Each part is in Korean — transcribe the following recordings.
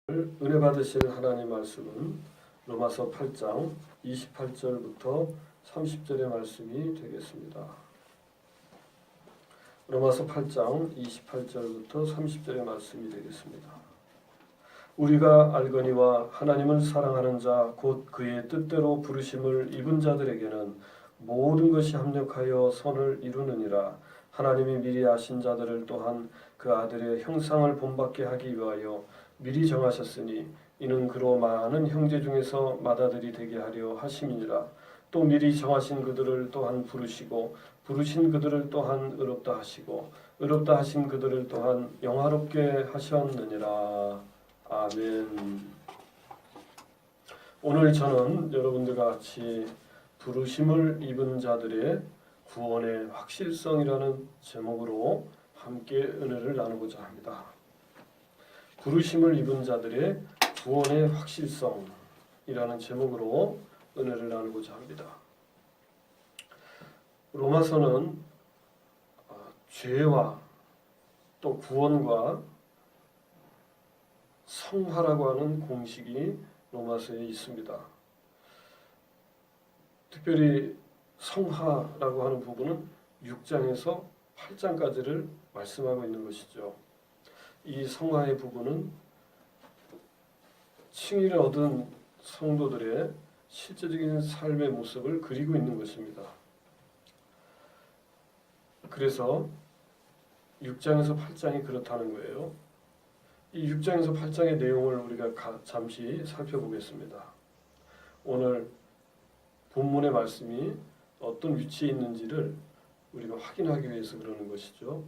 은혜 받으실 하나님 말씀은 로마서 8장 28절부터 30절의 말씀이 되겠습니다. 로마서 8장 28절부터 30절의 말씀이 되겠습니다. 우리가 알거니와 하나님을 사랑하는 자 곧 그의 뜻대로 부르심을 입은 자들에게는 모든 것이 합력하여 선을 이루느니라. 하나님이 미리 아신 자들을 또한 그 아들의 형상을 본받게 하기 위하여 미리 정하셨으니 이는 그로 많은 형제 중에서 맏아들이 되게 하려 하심이니라. 또 미리 정하신 그들을 또한 부르시고 부르신 그들을 또한 의롭다 하시고 의롭다 하신 그들을 또한 영화롭게 하셨느니라. 아멘. 오늘 저는 여러분들과 같이 부르심을 입은 자들의 구원의 확실성이라는 제목으로 함께 은혜를 나누고자 합니다. 부르심을 입은 자들의 구원의 확실성이라는 제목으로 은혜를 나누고자 합니다. 로마서는 죄와 또 구원과 성화라고 하는 공식이 로마서에 있습니다. 특별히 성화라고 하는 부분은 6장에서 8장까지를 말씀하고 있는 것이죠. 이 성화의 부분은 칭의를 얻은 성도들의 실제적인 삶의 모습을 그리고 있는 것입니다. 그래서 6장에서 8장이 그렇다는 거예요. 이 6장에서 8장의 내용을 우리가 잠시 살펴보겠습니다. 오늘 본문의 말씀이 어떤 위치에 있는지를 우리가 확인하기 위해서 그러는 것이죠.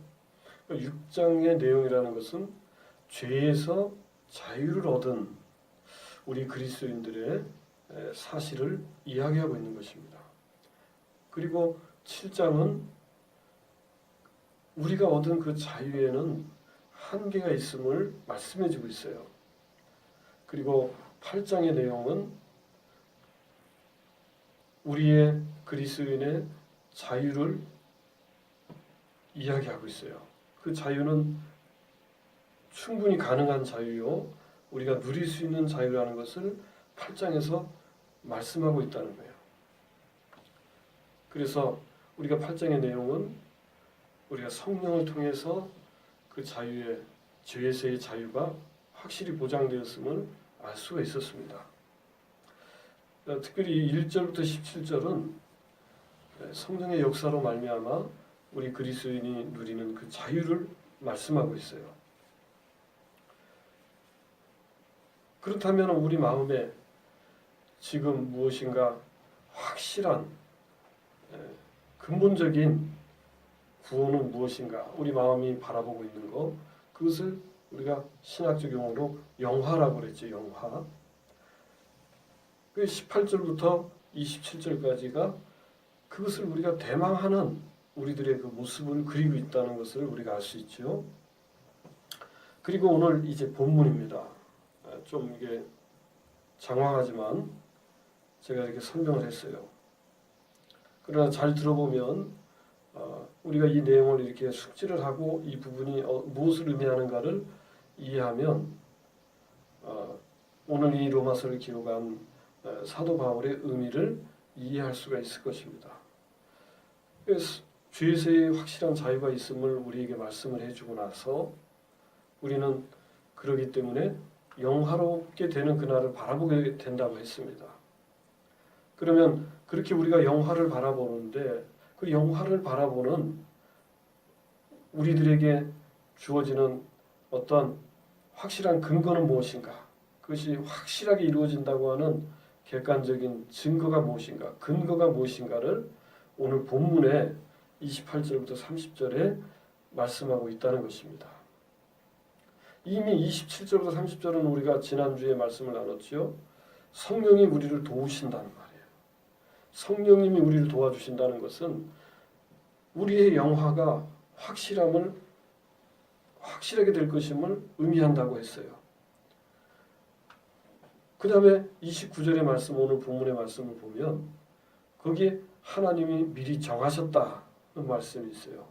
6장의 내용이라는 것은 죄에서 자유를 얻은 우리 그리스도인들의 사실을 이야기하고 있는 것입니다. 그리고 7장은 우리가 얻은 그 자유에는 한계가 있음을 말씀해주고 있어요. 그리고 8장의 내용은 우리의 그리스도인의 자유를 이야기하고 있어요. 그 자유는 충분히 가능한 자유요, 우리가 누릴 수 있는 자유라는 것을 8장에서 말씀하고 있다는 거예요. 그래서 우리가 8장의 내용은 우리가 성령을 통해서 그 자유의, 죄에서의 자유가 확실히 보장되었음을 알 수가 있었습니다. 특별히 1절부터 17절은 성령의 역사로 말미암아 우리 그리스도인이 누리는 그 자유를 말씀하고 있어요. 그렇다면 우리 마음에 지금 무엇인가 확실한 근본적인 구원은 무엇인가, 우리 마음이 바라보고 있는 것, 그것을 우리가 신학적 용어로 영화라고 그랬죠. 영화. 18절부터 27절까지가 그것을 우리가 대망하는 우리들의 그 모습을 그리고 있다는 것을 우리가 알 수 있죠. 그리고 오늘 이제 본문입니다. 좀 이게 장황하지만 제가 이렇게 설명을 했어요. 그러나 잘 들어보면 우리가 이 내용을 이렇게 숙지를 하고 이 부분이 무엇을 의미하는가를 이해하면 오늘 이 로마서를 기록한 사도 바울의 의미를 이해할 수가 있을 것입니다. 죄에서의 확실한 자유가 있음을 우리에게 말씀을 해주고 나서 우리는 그러기 때문에 영화롭게 되는 그날을 바라보게 된다고 했습니다. 그러면 그렇게 우리가 영화를 바라보는데 그 영화를 바라보는 우리들에게 주어지는 어떤 확실한 근거는 무엇인가? 그것이 확실하게 이루어진다고 하는 객관적인 증거가 무엇인가? 근거가 무엇인가를 오늘 본문에 28절부터 30절에 말씀하고 있다는 것입니다. 이미 27절부터 30절은 우리가 지난주에 말씀을 나눴지요. 성령이 우리를 도우신다는 말이에요. 성령님이 우리를 도와주신다는 것은 우리의 영화가 확실하게 될 것임을 의미한다고 했어요. 그 다음에 29절의 말씀, 오늘 본문의 말씀을 보면 거기에 하나님이 미리 정하셨다는 말씀이 있어요.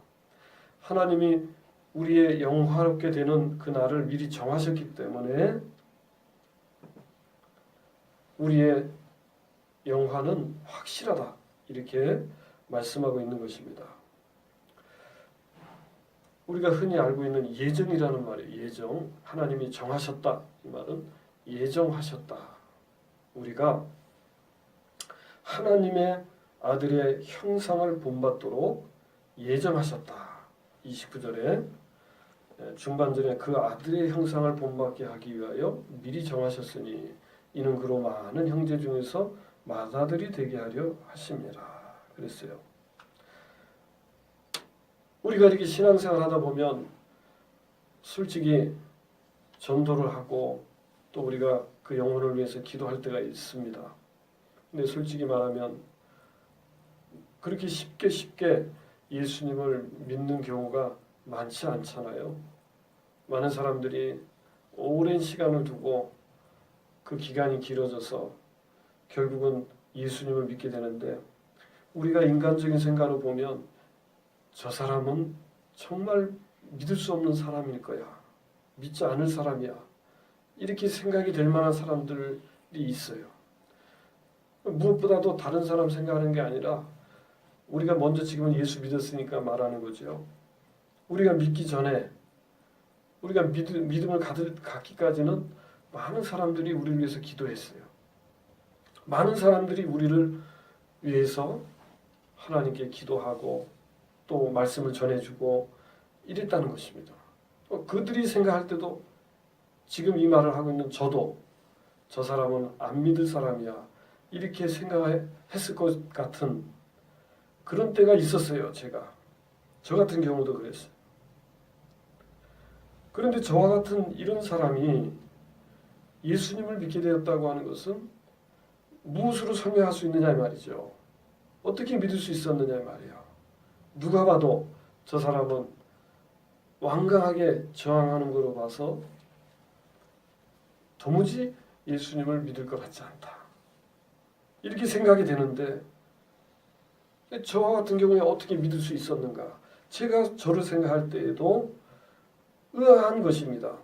하나님이 우리의 영화롭게 되는 그 날을 미리 정하셨기 때문에 우리의 영화는 확실하다 이렇게 말씀하고 있는 것입니다. 우리가 흔히 알고 있는 예정이라는 말이에요. 예정. 하나님이 정하셨다. 이 말은 예정하셨다. 우리가 하나님의 아들의 형상을 본받도록 예정하셨다. 29절에 중반절에 그 아들의 형상을 본받게 하기 위하여 미리 정하셨으니 이는 그로 많은 형제 중에서 맏아들이 되게 하려 하심이라 그랬어요. 우리가 이렇게 신앙생활 하다 보면 솔직히 전도를 하고 또 우리가 그 영혼을 위해서 기도할 때가 있습니다. 근데 솔직히 말하면 그렇게 쉽게 예수님을 믿는 경우가 많지 않잖아요. 많은 사람들이 오랜 시간을 두고 그 기간이 길어져서 결국은 예수님을 믿게 되는데 우리가 인간적인 생각으로 보면 저 사람은 정말 믿을 수 없는 사람일 거야. 믿지 않을 사람이야. 이렇게 생각이 될 만한 사람들이 있어요. 무엇보다도 다른 사람 생각하는 게 아니라 우리가 먼저 지금은 예수 믿었으니까 말하는 거죠. 우리가 믿기 전에 우리가 믿음을 갖기까지는 많은 사람들이 우리를 위해서 기도했어요. 많은 사람들이 우리를 위해서 하나님께 기도하고 또 말씀을 전해주고 이랬다는 것입니다. 그들이 생각할 때도 지금 이 말을 하고 있는 저도 저 사람은 안 믿을 사람이야 이렇게 생각했을 것 같은 그런 때가 있었어요. 저 같은 경우도 그랬어요. 그런데 저와 같은 이런 사람이 예수님을 믿게 되었다고 하는 것은 무엇으로 설명할 수 있느냐 이 말이죠. 어떻게 믿을 수 있었느냐 이 말이야. 누가 봐도 저 사람은 완강하게 저항하는 거로 봐서 도무지 예수님을 믿을 것 같지 않다. 이렇게 생각이 되는데 저와 같은 경우에 어떻게 믿을 수 있었는가? 제가 저를 생각할 때에도 의아한 것입니다.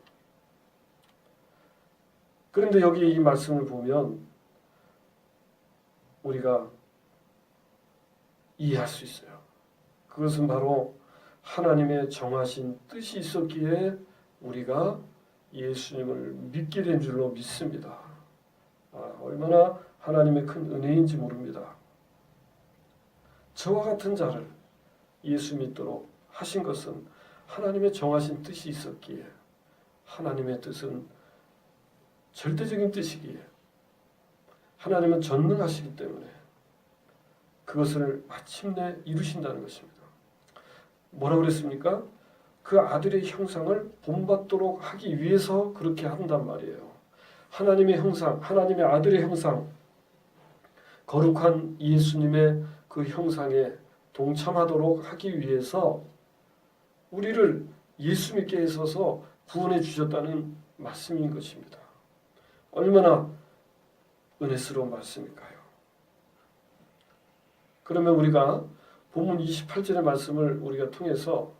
그런데 여기 이 말씀을 보면 우리가 이해할 수 있어요. 그것은 바로 하나님의 정하신 뜻이 있었기에 우리가 예수님을 믿게 된 줄로 믿습니다. 얼마나 하나님의 큰 은혜인지 모릅니다. 저와 같은 자를 예수 믿도록 하신 것은 하나님의 정하신 뜻이 있었기에 하나님의 뜻은 절대적인 뜻이기에 하나님은 전능하시기 때문에 그것을 마침내 이루신다는 것입니다. 뭐라고 그랬습니까? 그 아들의 형상을 본받도록 하기 위해서 그렇게 한단 말이에요. 하나님의 형상, 하나님의 아들의 형상, 거룩한 예수님의 그 형상에 동참하도록 하기 위해서 우리를 예수 믿게 해서서 구원해 주셨다는 말씀인 것입니다. 얼마나 은혜스러운 말씀일까요? 그러면 우리가 본문 28절의 말씀을 우리가 통해서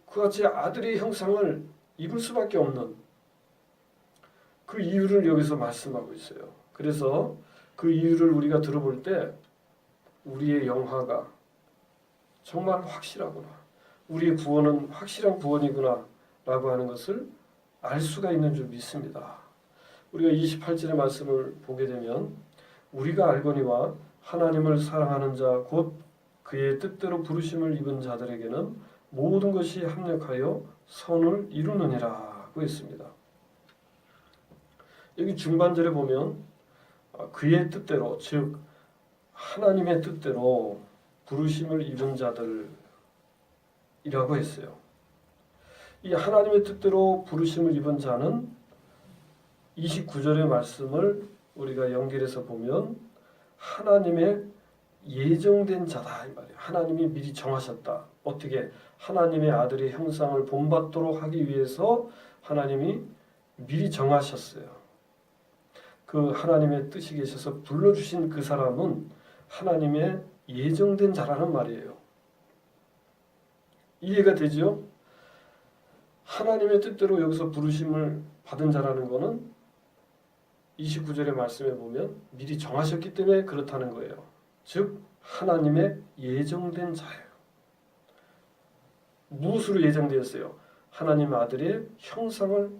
그와 같이 아들의 형상을 입을 수밖에 없는 그 이유를 여기서 말씀하고 있어요. 그래서 그 이유를 우리가 들어볼 때 우리의 영화가 정말 확실하구나. 우리의 구원은 확실한 구원이구나 라고 하는 것을 알 수가 있는 줄 믿습니다. 우리가 28절의 말씀을 보게 되면 우리가 알거니와 하나님을 사랑하는 자 곧 그의 뜻대로 부르심을 입은 자들에게는 모든 것이 합력하여 선을 이루느니라고 했습니다. 여기 중반절에 보면 그의 뜻대로 즉 하나님의 뜻대로 부르심을 입은 자들이라고 했어요. 이 하나님의 뜻대로 부르심을 입은 자는 29절의 말씀을 우리가 연결해서 보면 하나님의 예정된 자다 이 말이에요. 하나님이 미리 정하셨다. 어떻게? 하나님의 아들의 형상을 본받도록 하기 위해서 하나님이 미리 정하셨어요. 그 하나님의 뜻이 계셔서 불러주신 그 사람은 하나님의 예정된 자라는 말이에요. 이해가 되죠? 하나님의 뜻대로 여기서 부르심을 받은 자라는 것은 29절의 말씀에 보면 미리 정하셨기 때문에 그렇다는 거예요. 즉 하나님의 예정된 자예요. 무엇으로 예정되었어요? 하나님 아들의 형상을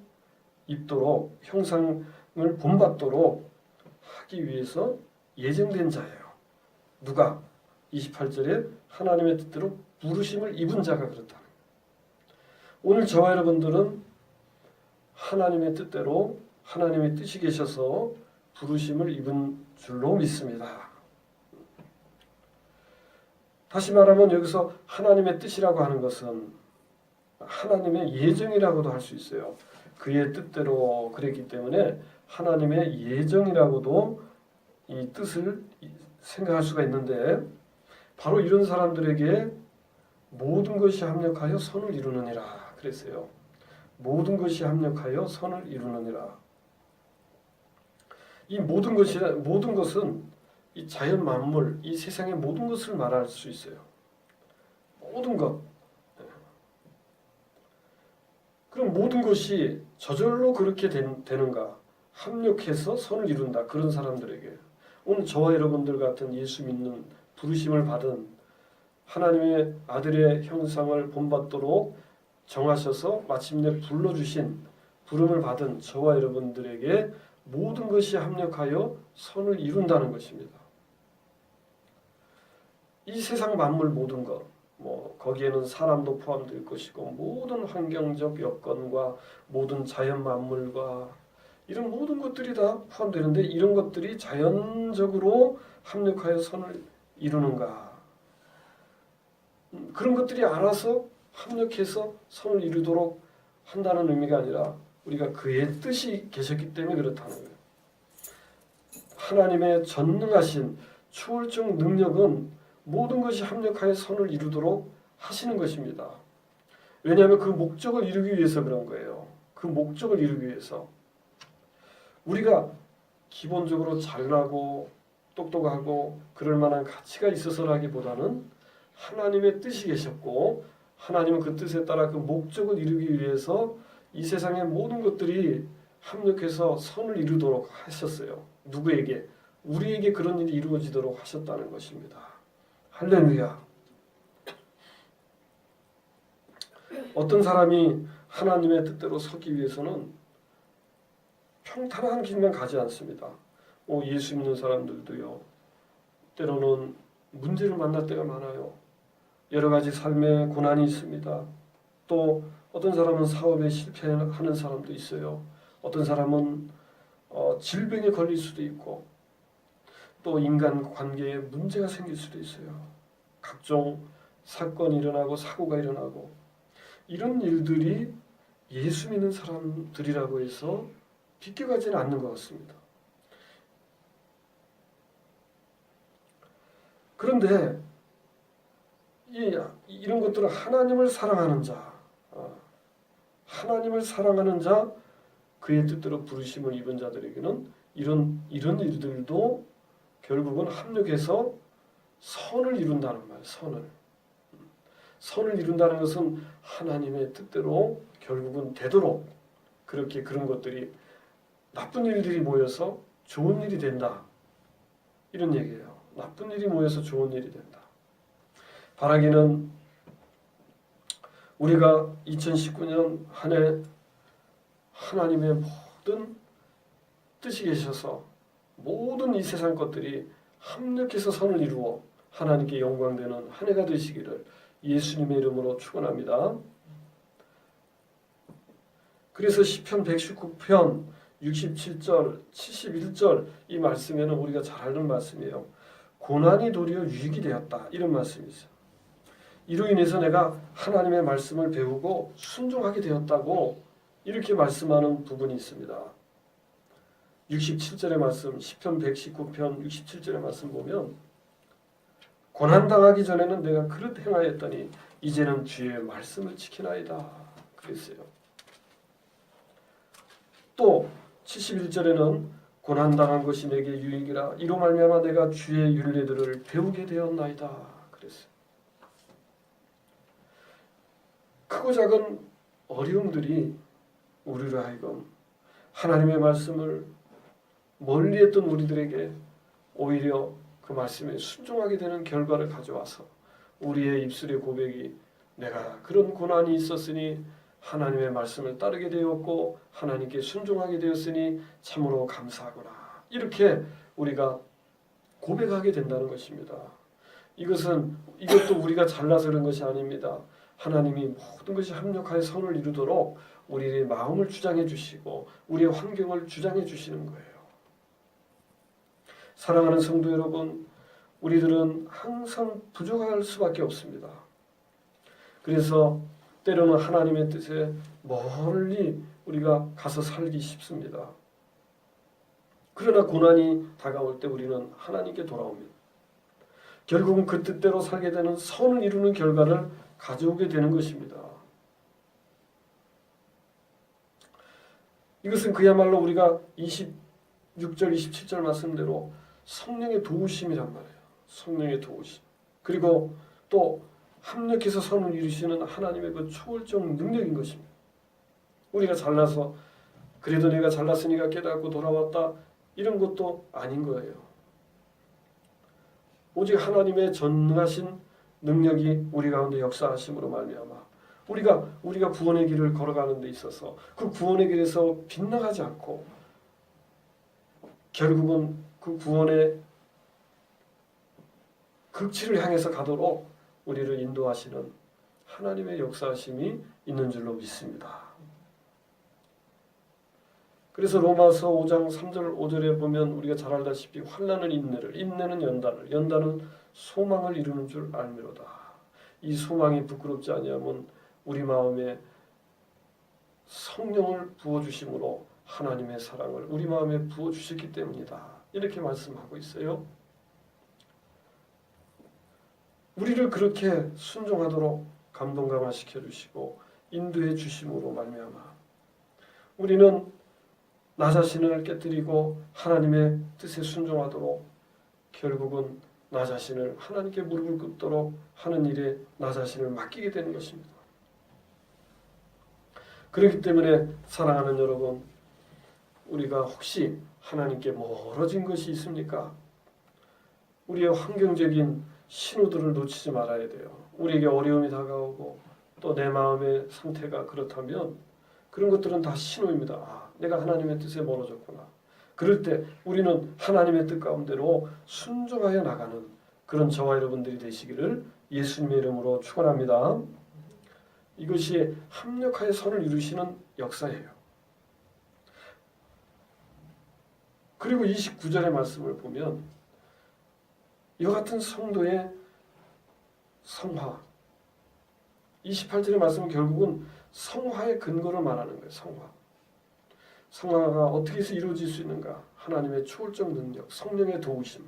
입도록, 형상을 본받도록 하기 위해서 예정된 자예요. 누가? 28절에 하나님의 뜻대로 부르심을 입은 자가 그렇다. 오늘 저와 여러분들은 하나님의 뜻대로 하나님의 뜻이 계셔서 부르심을 입은 줄로 믿습니다. 다시 말하면 여기서 하나님의 뜻이라고 하는 것은 하나님의 예정이라고도 할 수 있어요. 그의 뜻대로 그랬기 때문에 하나님의 예정이라고도 이 뜻을 생각할 수가 있는데, 바로 이런 사람들에게 모든 것이 합력하여 선을 이루느니라 그랬어요. 모든 것이 합력하여 선을 이루느니라. 이 모든 것은 이 자연 만물, 이 세상의 모든 것을 말할 수 있어요. 모든 것. 그럼 모든 것이 저절로 그렇게 되는가? 합력해서 선을 이룬다. 그런 사람들에게 오늘 저와 여러분들 같은 예수 믿는 부르심을 받은 하나님의 아들의 형상을 본받도록 정하셔서 마침내 불러주신 부름을 받은 저와 여러분들에게 모든 것이 합력하여 선을 이룬다는 것입니다. 이 세상 만물 모든 것, 거기에는 사람도 포함될 것이고 모든 환경적 여건과 모든 자연 만물과 이런 모든 것들이 다 포함되는데, 이런 것들이 자연적으로 합력하여 선을 이루는가? 그런 것들이 알아서 합력해서 선을 이루도록 한다는 의미가 아니라 우리가 그의 뜻이 계셨기 때문에 그렇다는 거예요. 하나님의 전능하신 초월적 능력은 모든 것이 합력하여 선을 이루도록 하시는 것입니다. 왜냐하면 그 목적을 이루기 위해서 그런 거예요. 그 목적을 이루기 위해서. 우리가 기본적으로 잘나고 똑똑하고 그럴 만한 가치가 있어서라기보다는 하나님의 뜻이 계셨고, 하나님은 그 뜻에 따라 그 목적을 이루기 위해서 이 세상의 모든 것들이 합력해서 선을 이루도록 하셨어요. 누구에게? 우리에게 그런 일이 이루어지도록 하셨다는 것입니다. 할렐루야. 어떤 사람이 하나님의 뜻대로 서기 위해서는 평탄한 길만 가지 않습니다. 예수 믿는 사람들도요, 때로는 문제를 만날 때가 많아요. 여러 가지 삶의 고난이 있습니다. 또 어떤 사람은 사업에 실패하는 사람도 있어요. 어떤 사람은 질병에 걸릴 수도 있고, 또 인간 관계에 문제가 생길 수도 있어요. 각종 사건이 일어나고 사고가 일어나고, 이런 일들이 예수 믿는 사람들이라고 해서 비껴가지는 않는 것 같습니다. 그런데 이런 것들은 하나님을 사랑하는 자, 하나님을 사랑하는 자, 그의 뜻대로 부르심을 입은 자들에게는 이런 일들도 결국은 합력해서 선을 이룬다는 말. 선을 이룬다는 것은 하나님의 뜻대로 결국은 되도록, 그렇게 그런 것들이 나쁜 일들이 모여서 좋은 일이 된다, 이런 얘기예요. 나쁜 일이 모여서 좋은 일이 된다. 바라기는 우리가 2019년 한 해 하나님의 모든 뜻이 계셔서 모든 이 세상 것들이 합력해서 선을 이루어 하나님께 영광되는 한 해가 되시기를 예수님의 이름으로 축원합니다. 그래서 시편 119편 67절, 71절 이 말씀에는 우리가 잘 아는 말씀이에요. 고난이 도리어 유익이 되었다, 이런 말씀이 있어요. 이로 인해서 내가 하나님의 말씀을 배우고 순종하게 되었다고 이렇게 말씀하는 부분이 있습니다. 67절의 말씀, 시편 119편 67절의 말씀 보면, 고난당하기 전에는 내가 그릇 행하였더니 이제는 주의 말씀을 지키나이다 그랬어요. 또 71절에는 고난당한 것이 내게 유익이라 이로 말미암아 내가 주의 율례들을 배우게 되었나이다 그랬어요. 크고 작은 어려움들이 우리로 하여금 하나님의 말씀을 멀리했던 우리들에게 오히려 그 말씀에 순종하게 되는 결과를 가져와서 우리의 입술의 고백이 내가 그런 고난이 있었으니 하나님의 말씀을 따르게 되었고 하나님께 순종하게 되었으니 참으로 감사하구나. 이렇게 우리가 고백하게 된다는 것입니다. 이것도 우리가 잘나서 그런 것이 아닙니다. 하나님이 모든 것이 합력하여 선을 이루도록 우리의 마음을 주장해 주시고 우리의 환경을 주장해 주시는 거예요. 사랑하는 성도 여러분, 우리들은 항상 부족할 수밖에 없습니다. 그래서 때로는 하나님의 뜻에 멀리 우리가 가서 살기 쉽습니다. 그러나 고난이 다가올 때 우리는 하나님께 돌아옵니다. 결국은 그 뜻대로 살게 되는 선을 이루는 결과를 가져오게 되는 것입니다. 이것은 그야말로 우리가 26절, 27절 말씀대로 성령의 도우심이란 말이에요. 성령의 도우심. 그리고 또 합력해서 선을 이루시는 하나님의 그 초월적 능력인 것입니다. 우리가 잘나서 그래도 내가 잘났으니까 깨닫고 돌아왔다 이런 것도 아닌 거예요. 오직 하나님의 전능하신 능력이 우리 가운데 역사하심으로 말미암아 우리가 구원의 길을 걸어가는 데 있어서 그 구원의 길에서 빗나가지 않고 결국은 그 구원의 극치를 향해서 가도록 우리를 인도하시는 하나님의 역사하심이 있는 줄로 믿습니다. 그래서 로마서 5장 3절 5절에 보면 우리가 잘 알다시피 환난은 인내를, 인내는 연단을, 연단은 소망을 이루는 줄 알미로다. 이 소망이 부끄럽지 아니하면 우리 마음에 성령을 부어주심으로 하나님의 사랑을 우리 마음에 부어주셨기 때문이다. 이렇게 말씀하고 있어요. 우리를 그렇게 순종하도록 감동감화시켜 주시고 인도해 주심으로 말미암아 우리는 나 자신을 깨뜨리고 하나님의 뜻에 순종하도록 결국은 나 자신을 하나님께 무릎을 꿇도록 하는 일에 나 자신을 맡기게 되는 것입니다. 그렇기 때문에 사랑하는 여러분, 우리가 혹시 하나님께 멀어진 것이 있습니까? 우리의 환경적인 신호들을 놓치지 말아야 돼요. 우리에게 어려움이 다가오고 또 내 마음의 상태가 그렇다면 그런 것들은 다 신호입니다. 아, 내가 하나님의 뜻에 멀어졌구나. 그럴 때 우리는 하나님의 뜻 가운데로 순종하여 나가는 그런 저와 여러분들이 되시기를 예수님의 이름으로 축원합니다. 이것이 합력하여 선을 이루시는 역사예요. 그리고 29절의 말씀을 보면 이와 같은 성도의 성화, 28절의 말씀은 결국은 성화의 근거를 말하는 거예요. 성화가 어떻게 해서 이루어질 수 있는가? 하나님의 초월적 능력, 성령의 도우심.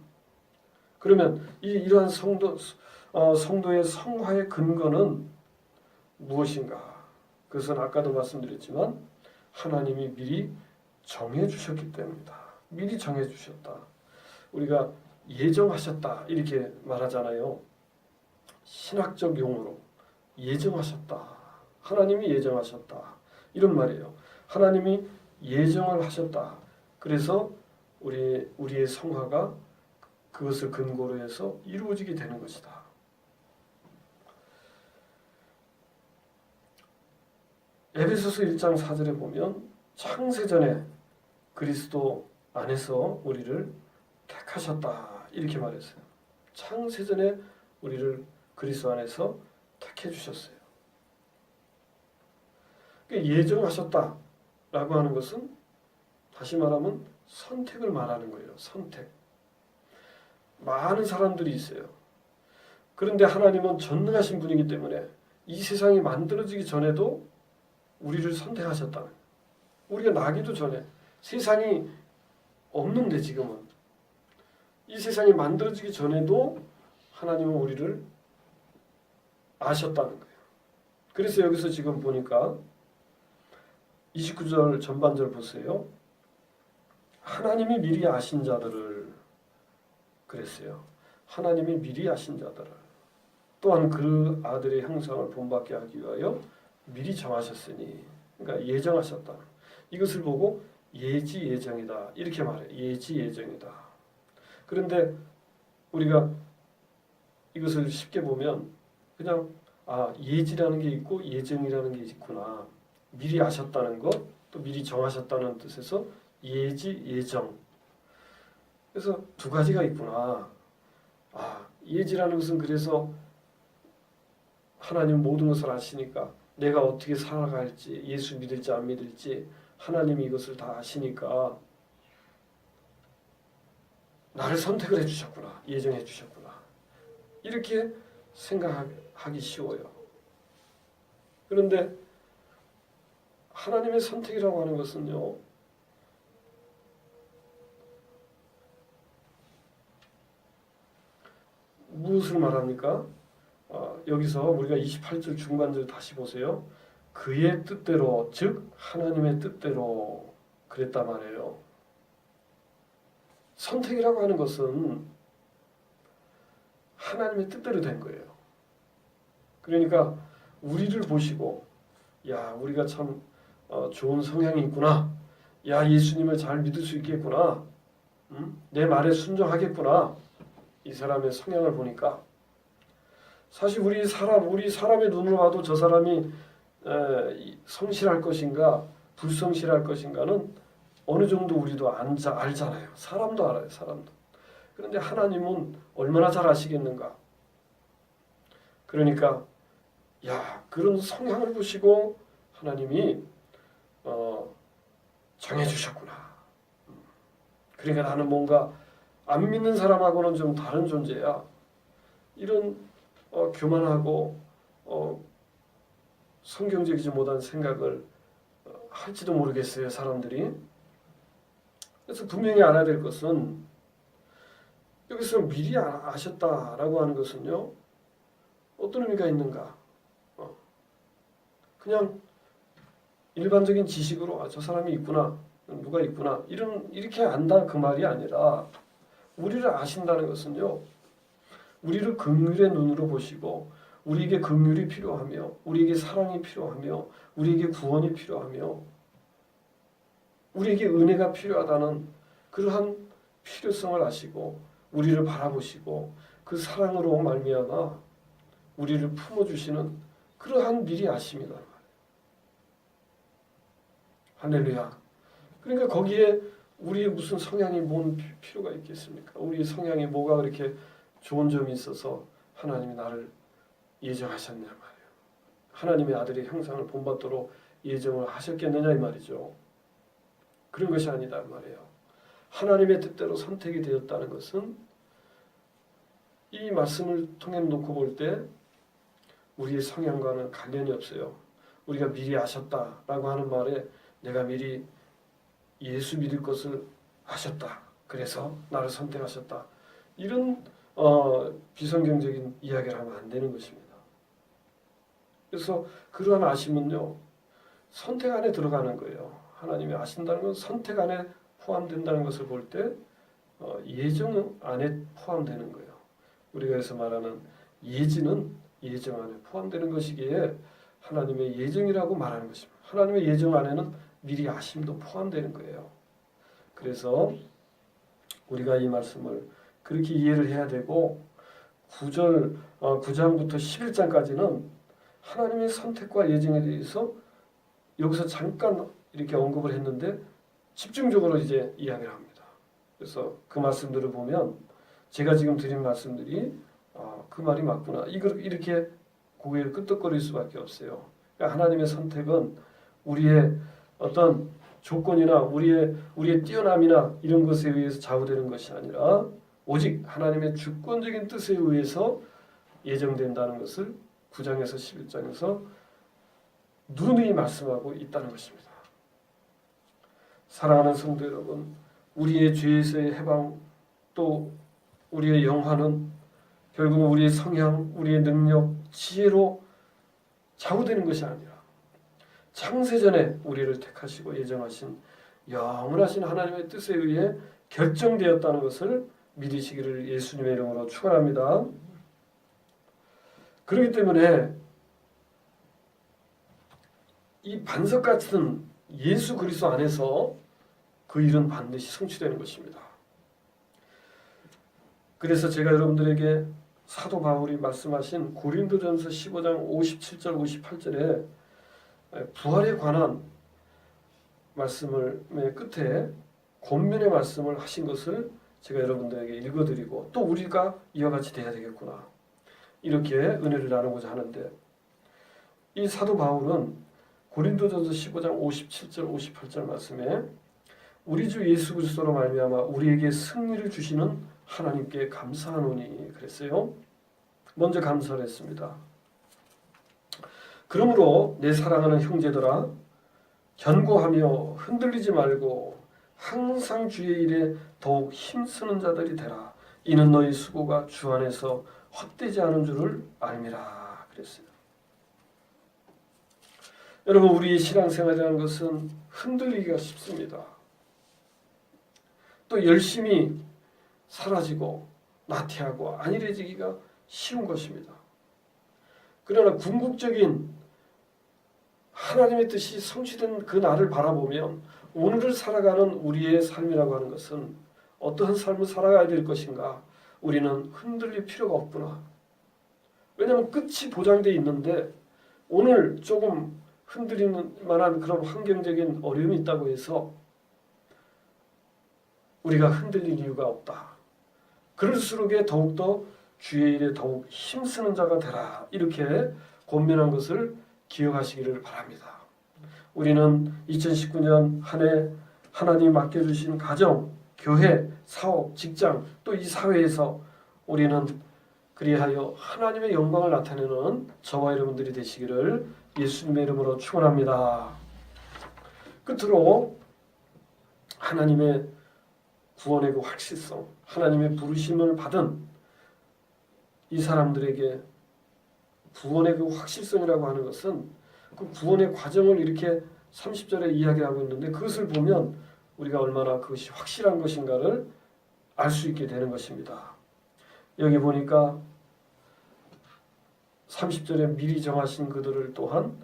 그러면 이러한 성도의 성화의 근거는 무엇인가? 그것은 아까도 말씀드렸지만 하나님이 미리 정해주셨기 때문이다. 미리 정해주셨다. 우리가 예정하셨다 이렇게 말하잖아요. 신학적 용어로 예정하셨다. 하나님이 예정하셨다. 이런 말이에요. 하나님이 예정을 하셨다. 그래서 우리의 성화가 그것을 근거로 해서 이루어지게 되는 것이다. 에베소서 1장 4절에 보면 창세전에 그리스도 안에서 우리를 택하셨다. 이렇게 말했어요. 창세전에 우리를 그리스도 안에서 택해 주셨어요. 예정하셨다라고 하는 것은 다시 말하면 선택을 말하는 거예요. 선택. 많은 사람들이 있어요. 그런데 하나님은 전능하신 분이기 때문에 이 세상이 만들어지기 전에도 우리를 선택하셨다. 우리가 나기도 전에 세상이 없는데 지금은 이 세상이 만들어지기 전에도 하나님은 우리를 아셨다는 거예요. 그래서 여기서 지금 보니까 29절 전반절 보세요. 하나님이 미리 아신 자들을 그랬어요. 하나님이 미리 아신 자들을 또한 그 아들의 형상을 본받게 하기 위하여 미리 정하셨으니 그러니까 예정하셨다. 이것을 보고 예지 예정이다. 이렇게 말해요. 예지 예정이다. 그런데 우리가 이것을 쉽게 보면 그냥 예지라는 게 있고 예정이라는 게 있구나. 미리 아셨다는 것, 또 미리 정하셨다는 뜻에서 예지 예정. 그래서 두 가지가 있구나. 예지라는 것은 그래서 하나님 모든 것을 아시니까 내가 어떻게 살아갈지, 예수 믿을지 안 믿을지 하나님이 이것을 다 아시니까 나를 선택을 해주셨구나. 예정해 주셨구나. 이렇게 생각하기 쉬워요. 그런데 하나님의 선택이라고 하는 것은요, 무엇을 말합니까? 여기서 우리가 28절 중반절 다시 보세요. 그의 뜻대로, 즉 하나님의 뜻대로 그랬단 말이에요. 선택이라고 하는 것은 하나님의 뜻대로 된 거예요. 그러니까 우리를 보시고 우리가 참 좋은 성향이 있구나. 예수님을 잘 믿을 수 있겠구나. 내 말에 순종하겠구나. 이 사람의 성향을 보니까 사실 우리 사람의 눈으로 봐도 저 사람이 성실할 것인가 불성실할 것인가는 어느 정도 우리도 알잖아요. 사람도 알아요. 사람도. 그런데 하나님은 얼마나 잘 아시겠는가. 그러니까 그런 성향을 보시고 하나님이 정해주셨구나. 그러니까 나는 뭔가 안 믿는 사람하고는 좀 다른 존재야. 이런 교만하고 성경적이지 못한 생각을 할지도 모르겠어요. 사람들이. 그래서 분명히 알아야 될 것은 여기서 미리 아셨다라고 하는 것은요. 어떤 의미가 있는가. 그냥 일반적인 지식으로 저 사람이 있구나. 누가 있구나. 이렇게 안다 그 말이 아니라 우리를 아신다는 것은요. 우리를 긍휼의 눈으로 보시고 우리에게 긍휼이 필요하며 우리에게 사랑이 필요하며 우리에게 구원이 필요하며 우리에게 은혜가 필요하다는 그러한 필요성을 아시고 우리를 바라보시고 그 사랑으로 말미암아 우리를 품어주시는 그러한 미리 아심이다. 할렐루야. 그러니까 거기에 우리의 무슨 성향이 뭔 필요가 있겠습니까? 우리의 성향에 뭐가 그렇게 좋은 점이 있어서 하나님이 나를 예정하셨냐 말이에요. 하나님의 아들의 형상을 본받도록 예정을 하셨겠느냐 이 말이죠. 그런 것이 아니다 말이에요. 하나님의 뜻대로 선택이 되었다는 것은 이 말씀을 통해 놓고 볼 때 우리의 성향과는 관련이 없어요. 우리가 미리 아셨다라고 하는 말에 내가 미리 예수 믿을 것을 아셨다. 그래서 나를 선택하셨다. 이런 비성경적인 이야기를 하면 안 되는 것입니다. 그래서 그러한 아심은요. 선택 안에 들어가는 거예요. 하나님이 아신다는 건 선택 안에 포함된다는 것을 볼 때 예정 안에 포함되는 거예요. 우리가 여기서 말하는 예지는 예정 안에 포함되는 것이기에 하나님의 예정이라고 말하는 것입니다. 하나님의 예정 안에는 미리 아심도 포함되는 거예요. 그래서 우리가 이 말씀을 그렇게 이해를 해야 되고 9장부터 11장까지는 하나님의 선택과 예정에 대해서 여기서 잠깐 이렇게 언급을 했는데 집중적으로 이제 이야기를 합니다. 그래서 그 말씀들을 보면 제가 지금 드린 말씀들이 그 말이 맞구나. 이렇게 고개를 끄덕거릴 수밖에 없어요. 그러니까 하나님의 선택은 우리의 어떤 조건이나 우리의 뛰어남이나 이런 것에 의해서 좌우되는 것이 아니라 오직 하나님의 주권적인 뜻에 의해서 예정된다는 것을 9장에서 11장에서 누누이 말씀하고 있다는 것입니다. 사랑하는 성도 여러분, 우리의 죄에서의 해방 또 우리의 영화는 결국 우리의 성향, 우리의 능력, 지혜로 좌우되는 것이 아니라 창세전에 우리를 택하시고 예정하신 영원하신 하나님의 뜻에 의해 결정되었다는 것을 믿으시기를 예수님의 이름으로 축원합니다. 그렇기 때문에 이 반석 같은 예수 그리스도 안에서 그 일은 반드시 성취되는 것입니다. 그래서 제가 여러분들에게 사도 바울이 말씀하신 고린도전서 15장 57절 58절에 부활에 관한 말씀을 끝에 권면의 말씀을 하신 것을 제가 여러분들에게 읽어드리고 또 우리가 이와 같이 돼야 되겠구나 이렇게 은혜를 나누고자 하는데, 이 사도 바울은 고린도전서 15장 57절 58절 말씀에 우리 주 예수 그리스도로 말미암아 우리에게 승리를 주시는 하나님께 감사하노니 그랬어요. 먼저 감사를 했습니다. 그러므로 내 사랑하는 형제들아, 견고하며 흔들리지 말고 항상 주의 일에 더욱 힘쓰는 자들이 되라. 이는 너희 수고가 주 안에서 헛되지 않은 줄을 알미라 그랬어요. 여러분, 우리 신앙생활이라는 것은 흔들리기가 쉽습니다. 또 열심히 사라지고 나태하고 안일해지기가 쉬운 것입니다. 그러나 궁극적인 하나님의 뜻이 성취된 그 날을 바라보면 오늘을 살아가는 우리의 삶이라고 하는 것은 어떠한 삶을 살아가야 될 것인가, 우리는 흔들릴 필요가 없구나. 왜냐하면 끝이 보장되어 있는데 오늘 조금 흔들리는 만한 그런 환경적인 어려움이 있다고 해서 우리가 흔들릴 이유가 없다. 그럴수록에 더욱더 주의 일에 더욱 힘쓰는 자가 되라. 이렇게 권면한 것을 기억하시기를 바랍니다. 우리는 2019년 한 해 하나님이 맡겨주신 가정, 교회, 사업, 직장 또 이 사회에서 우리는 그리하여 하나님의 영광을 나타내는 저와 여러분들이 되시기를 예수님의 이름으로 축원합니다. 끝으로 하나님의 구원의 그 확실성, 하나님의 부르심을 받은 이 사람들에게 구원의 그 확실성이라고 하는 것은 그 구원의 과정을 이렇게 30절에 이야기하고 있는데, 그것을 보면 우리가 얼마나 그것이 확실한 것인가를 알 수 있게 되는 것입니다. 여기 보니까 30절에 미리 정하신 그들을 또한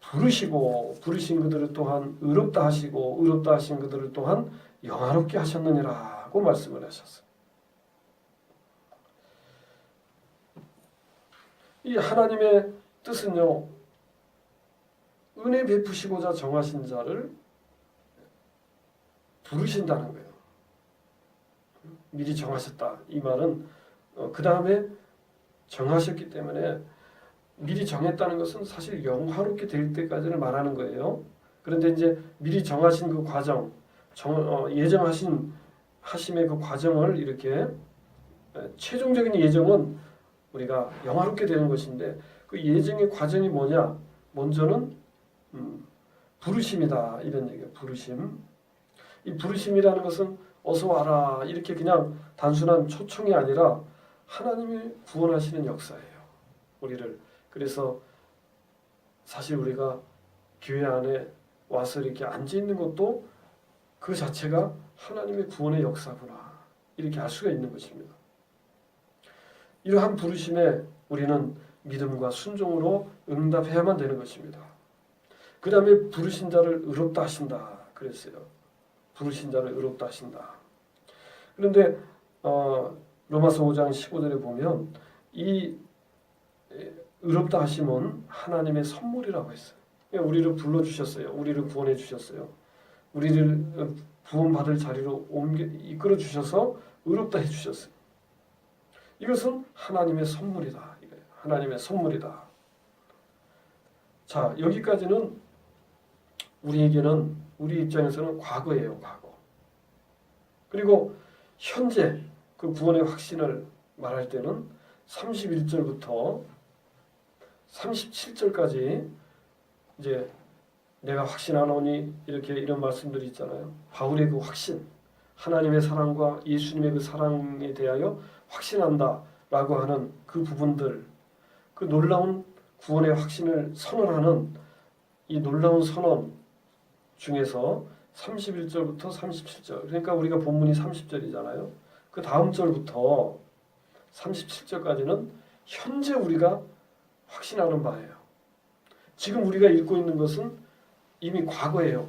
부르신 그들을 또한 의롭다 하시고 의롭다 하신 그들을 또한 영화롭게 하셨느니라고 말씀을 하셨어요. 이 하나님의 뜻은요, 은혜 베푸시고자 정하신 자를 부르신다는 거예요. 미리 정하셨다. 이 말은 그 다음에 정하셨기 때문에 미리 정했다는 것은 사실 영화롭게 될 때까지를 말하는 거예요. 그런데 이제 미리 정하신 그 과정, 하심의 그 과정을 이렇게 최종적인 예정은 우리가 영화롭게 되는 것인데, 그 예정의 과정이 뭐냐? 먼저는 부르심이다, 이런 얘기예요. 부르심. 이 부르심이라는 것은 어서 와라 이렇게 그냥 단순한 초청이 아니라 하나님이 구원하시는 역사예요, 우리를. 그래서 사실 우리가 교회 안에 와서 이렇게 앉아 있는 것도 그 자체가 하나님의 구원의 역사구나, 이렇게 알 수가 있는 것입니다. 이러한 부르심에 우리는 믿음과 순종으로 응답해야만 되는 것입니다. 그 다음에 부르신 자를 의롭다 하신다 그랬어요. 부르신 자를 의롭다 하신다. 그런데 로마서 5장 15절에 보면 이 의롭다 하심은 하나님의 선물이라고 했어요. 우리를 불러주셨어요. 우리를 구원해 주셨어요. 우리를 구원받을 자리로 이끌어 주셔서 의롭다 해주셨어요. 이것은 하나님의 선물이다. 하나님의 선물이다. 자, 여기까지는 우리에게는, 우리 입장에서는 과거예요, 과거. 그리고 현재 그 구원의 확신을 말할 때는 31절부터 37절까지 이제 내가 확신하노니 이런 말씀들이 있잖아요. 바울의 그 확신, 하나님의 사랑과 예수님의 그 사랑에 대하여 확신한다라고 하는 그 부분들, 그 놀라운 구원의 확신을 선언하는 이 놀라운 선언 중에서 31절부터 37절, 그러니까 우리가 본문이 30절이잖아요. 그 다음 절부터 37절까지는 현재 우리가 확신하는 바예요. 지금 우리가 읽고 있는 것은 이미 과거예요.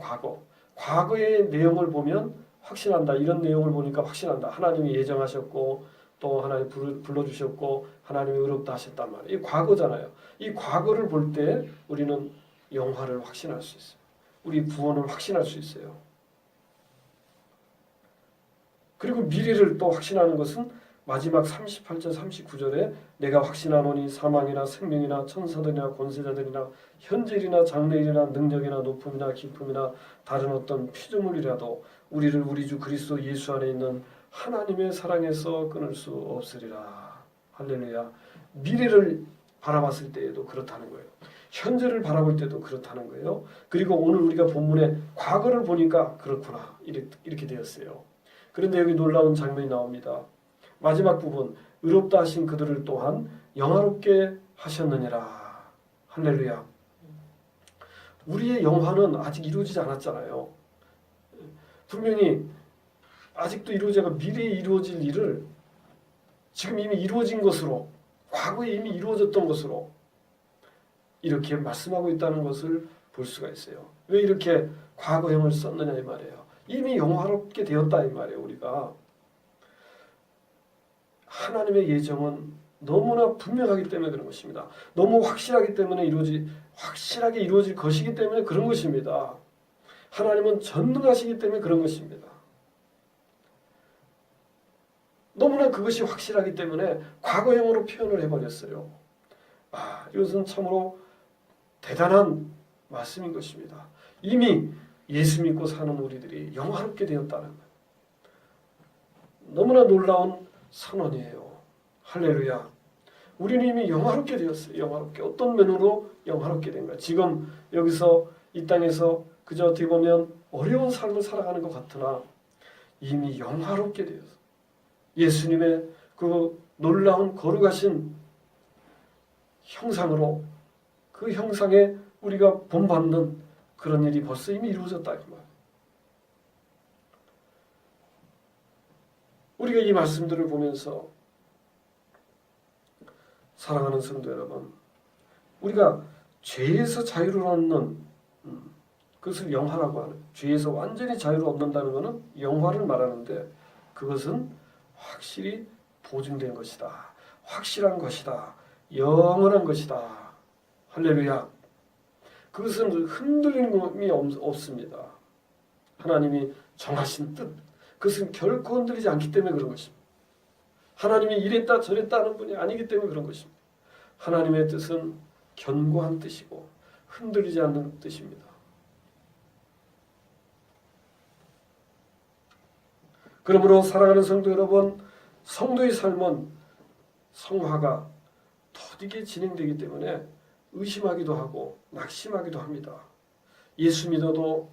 과거의 내용을 보면 확신한다. 이런 내용을 보니까 확신한다. 하나님이 예정하셨고 또 하나님 불러주셨고 하나님이 의롭다 하셨단 말이에요. 이 과거잖아요. 이 과거를 볼 때 우리는 영화를 확신할 수 있어요. 우리 구원을 확신할 수 있어요. 그리고 미래를 또 확신하는 것은 마지막 38절 39절에 내가 확신하노니 사망이나 생명이나 천사들이나 권세자들이나 현재일이나 장래일이나 능력이나 높음이나 깊음이나 다른 어떤 피조물이라도 우리를 우리 주 그리스도 예수 안에 있는 하나님의 사랑에서 끊을 수 없으리라. 할렐루야. 미래를 바라봤을 때에도 그렇다는 거예요. 현재를 바라볼 때도 그렇다는 거예요. 그리고 오늘 우리가 본문에 과거를 보니까 그렇구나 이렇게 되었어요. 그런데 여기 놀라운 장면이 나옵니다. 마지막 부분 의롭다 하신 그들을 또한 영화롭게 하셨느니라. 할렐루야. 우리의 영화는 아직 이루어지지 않았잖아요. 분명히 아직도 이루어지지 않고 미래에 이루어질 일을 지금 이미 이루어진 것으로 과거에 이미 이루어졌던 것으로 이렇게 말씀하고 있다는 것을 볼 수가 있어요. 왜 이렇게 과거형을 썼느냐 이 말이에요. 이미 영화롭게 되었다 이 말이에요. 우리가 하나님의 예정은 너무나 분명하기 때문에 그런 것입니다. 너무 확실하기 때문에 확실하게 이루어질 것이기 때문에 그런 것입니다. 하나님은 전능하시기 때문에 그런 것입니다. 너무나 그것이 확실하기 때문에 과거형으로 표현을 해버렸어요. 이것은 참으로 대단한 말씀인 것입니다. 이미 예수 믿고 사는 우리들이 영화롭게 되었다는 것. 너무나 놀라운 선언이에요. 할렐루야. 우리는 이미 영화롭게 되었어요. 영화롭게. 어떤 면으로 영화롭게 된 거야. 지금 여기서 이 땅에서 그저 어떻게 보면 어려운 삶을 살아가는 것 같으나 이미 영화롭게 되었어요. 예수님의 그 놀라운 거룩하신 형상으로 그 형상에 우리가 본받는 그런 일이 벌써 이미 이루어졌다 이 말. 우리가 이 말씀들을 보면서 사랑하는 성도 여러분, 우리가 죄에서 자유를 얻는 그것을 영화라고 하는, 죄에서 완전히 자유를 얻는다는 것은 영화를 말하는데 그것은 확실히 보증된 것이다. 확실한 것이다. 영원한 것이다. 할렐루야. 그것은 흔들림이 없습니다. 하나님이 정하신 뜻, 그것은 결코 흔들리지 않기 때문에 그런 것입니다. 하나님이 이랬다 저랬다 하는 분이 아니기 때문에 그런 것입니다. 하나님의 뜻은 견고한 뜻이고 흔들리지 않는 뜻입니다. 그러므로 사랑하는 성도 여러분, 성도의 삶은 성화가 더디게 진행되기 때문에 의심하기도 하고 낙심하기도 합니다. 예수 믿어도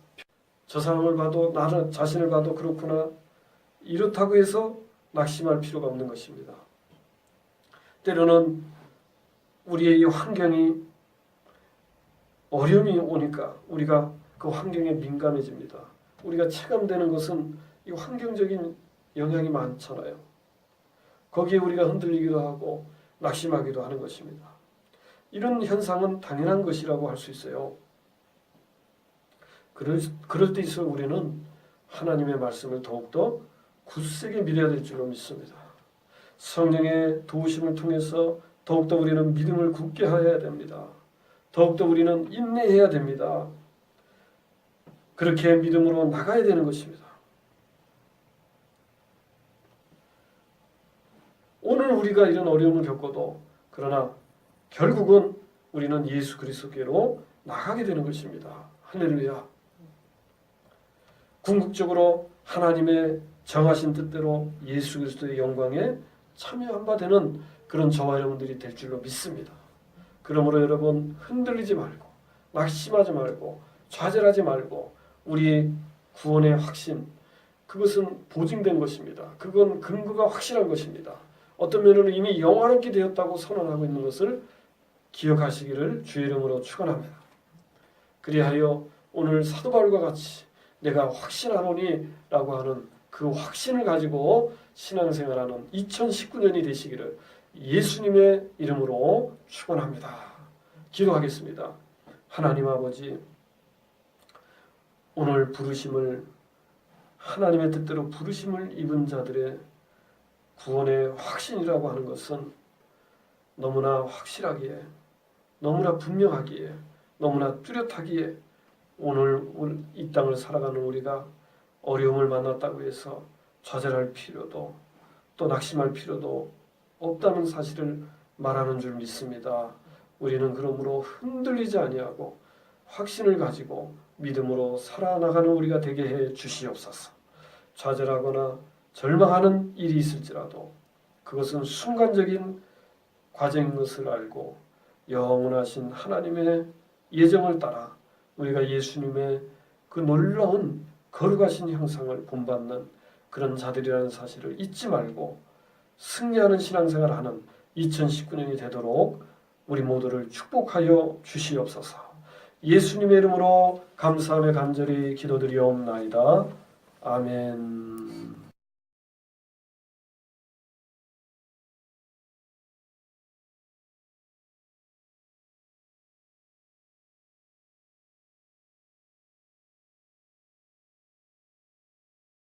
저 사람을 봐도 나를 자신을 봐도 그렇구나 이렇다고 해서 낙심할 필요가 없는 것입니다. 때로는 우리의 이 환경이 어려움이 오니까 우리가 그 환경에 민감해집니다. 우리가 체감되는 것은 이 환경적인 영향이 많잖아요. 거기에 우리가 흔들리기도 하고 낙심하기도 하는 것입니다. 이런 현상은 당연한 것이라고 할 수 있어요. 그럴 때일수록 우리는 하나님의 말씀을 더욱더 굳세게 믿어야 될 줄로 믿습니다. 성령의 도우심을 통해서 더욱더 우리는 믿음을 굳게 해야 됩니다. 더욱더 우리는 인내해야 됩니다. 그렇게 믿음으로 나가야 되는 것입니다. 오늘 우리가 이런 어려움을 겪어도 그러나 결국은 우리는 예수 그리스도께로 나가게 되는 것입니다. 할렐루야. 궁극적으로 하나님의 정하신 뜻대로 예수 그리스도의 영광에 참여한 바 되는 그런 저와 여러분들이 될 줄로 믿습니다. 그러므로 여러분 흔들리지 말고 낙심하지 말고 좌절하지 말고 우리의 구원의 확신 그것은 보증된 것입니다. 그건 근거가 확실한 것입니다. 어떤 면으로는 이미 영원하게 되었다고 선언하고 있는 것을 기억하시기를 주의 이름으로 축원합니다. 그리하여 오늘 사도 바울과 같이 내가 확신하노니 라고 하는 그 확신을 가지고 신앙생활하는 2019년이 되시기를 예수님의 이름으로 축원합니다. 기도하겠습니다. 하나님 아버지, 오늘 부르심을 하나님의 뜻대로 부르심을 입은 자들의 구원의 확신이라고 하는 것은 너무나 확실하기에, 너무나 분명하기에, 너무나 뚜렷하기에 오늘 이 땅을 살아가는 우리가 어려움을 만났다고 해서 좌절할 필요도 또 낙심할 필요도 없다는 사실을 말하는 줄 믿습니다. 우리는 그러므로 흔들리지 아니하고 확신을 가지고 믿음으로 살아나가는 우리가 되게 해 주시옵소서. 좌절하거나 절망하는 일이 있을지라도 그것은 순간적인 과정인 것을 알고 영원하신 하나님의 예정을 따라 우리가 예수님의 그 놀라운 거룩하신 형상을 본받는 그런 자들이라는 사실을 잊지 말고 승리하는 신앙생활을 하는 2019년이 되도록 우리 모두를 축복하여 주시옵소서. 예수님의 이름으로 감사하며 간절히 기도드리옵나이다. 아멘.